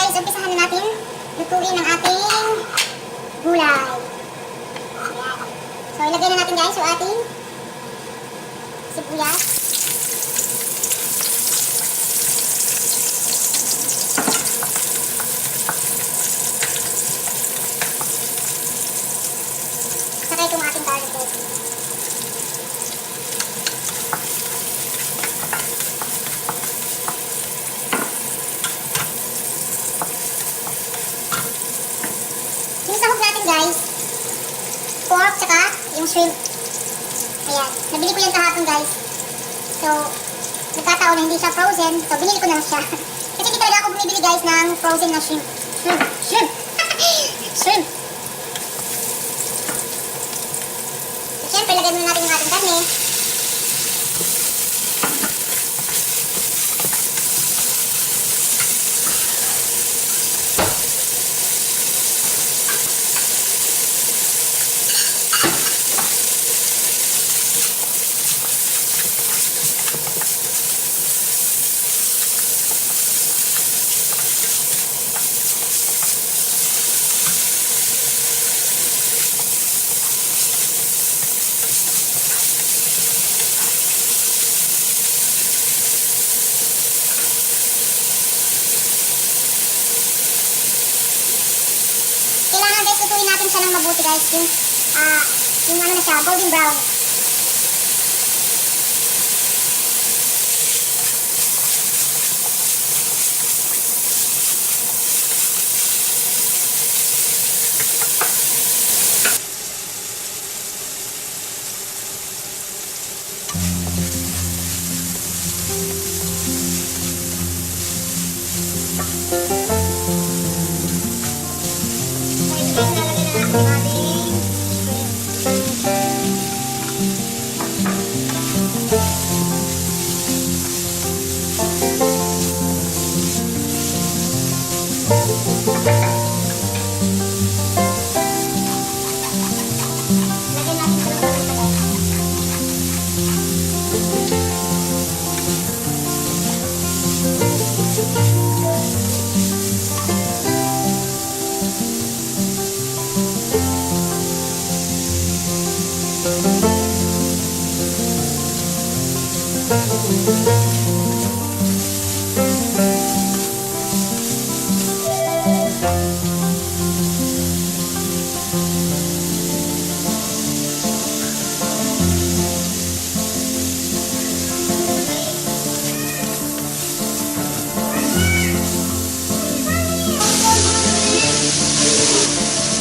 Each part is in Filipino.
guys, umpisahan na natin lutuin ang ating gulay. Ayan. So, ilagay na natin guys yung ating sibuyas. Saka itong ating garlic guys. Yung sahog natin guys, pork tsaka yung shrimp. Ayan, nabili ko yan kahapon guys. So, nagkataon na hindi siya frozen, so binili ko na lang siya. Kasi di talaga ako bumibili guys ng frozen na shrimp. Shrimp! Shrimp! So, syempre, lagay muna natin yung ating karne. Kailangan guys, lutuin natin siya ng mabuti guys. Yung ano na siya, golden brown.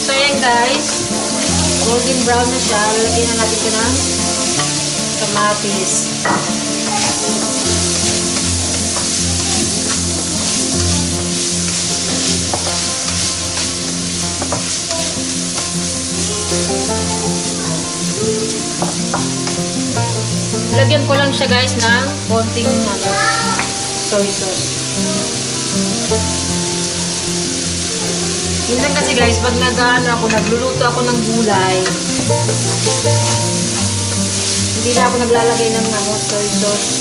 So yan guys, golden brown na siya. Lalagyan na natin ito ng kamatis. Lagyan ko lang siya guys ng konting soy sauce. Minsan kasi guys, pag nagluluto ako ng gulay, hindi na ako naglalagay ng soy sauce.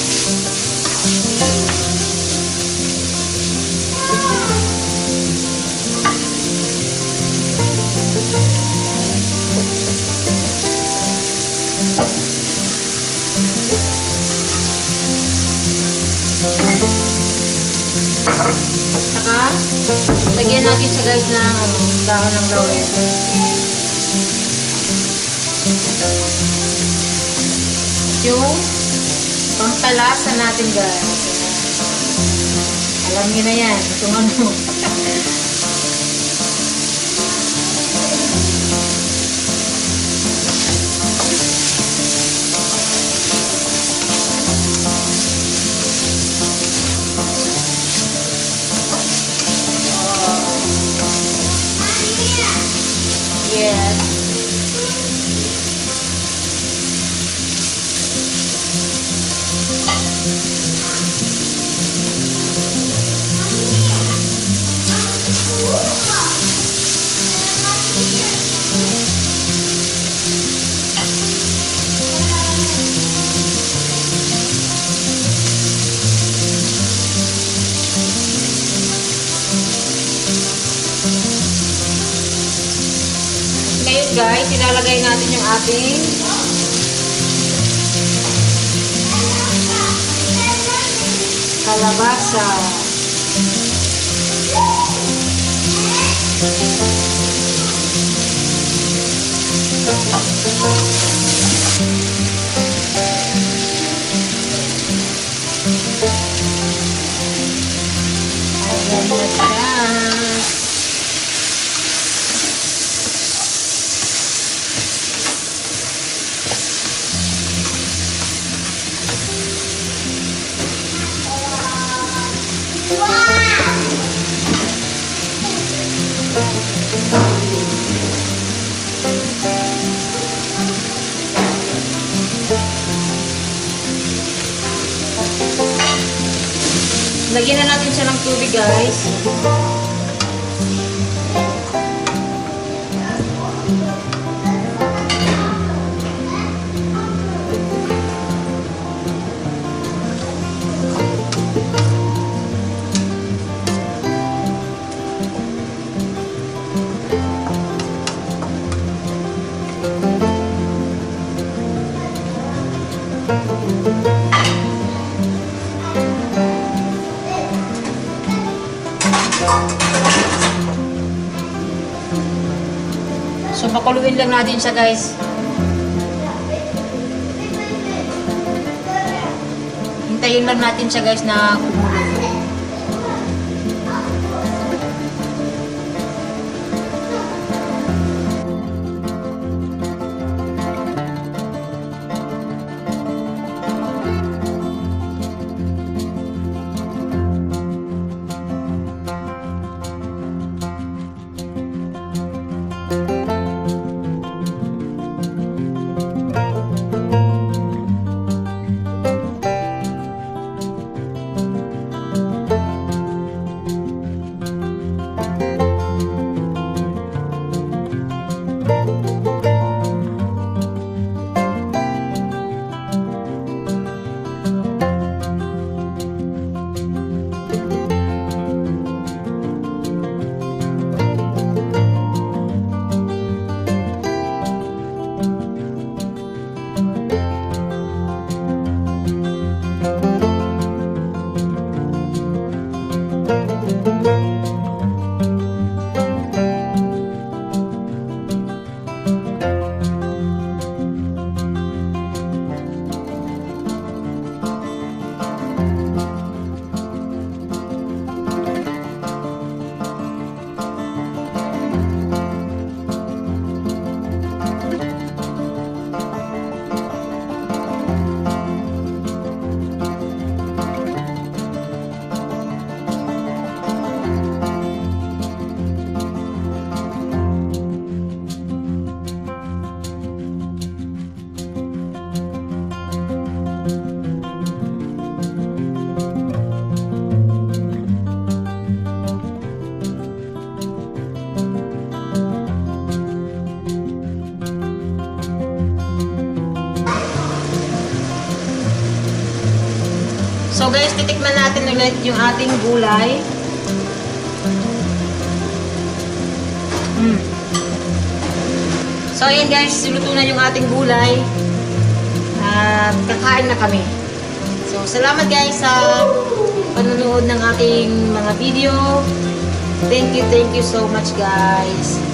Saka, lagyan natin siya guys ng dahon ng laurel. Yung pangkalasa natin guys. Alam niyo na yan. Kung ano. Yes. guys, ilalagay natin yung ating kalabasa. Ayan na siya. Lagyan na natin siya ng tubig, guys. So, pakuluin lang natin siya, guys. Hintayin lang natin siya, guys, na kumulo. So guys, titikman natin ulit yung ating gulay. So ayan guys, luto na yung ating gulay. At kakain na kami. So salamat guys sa panonood ng ating mga video. Thank you so much guys.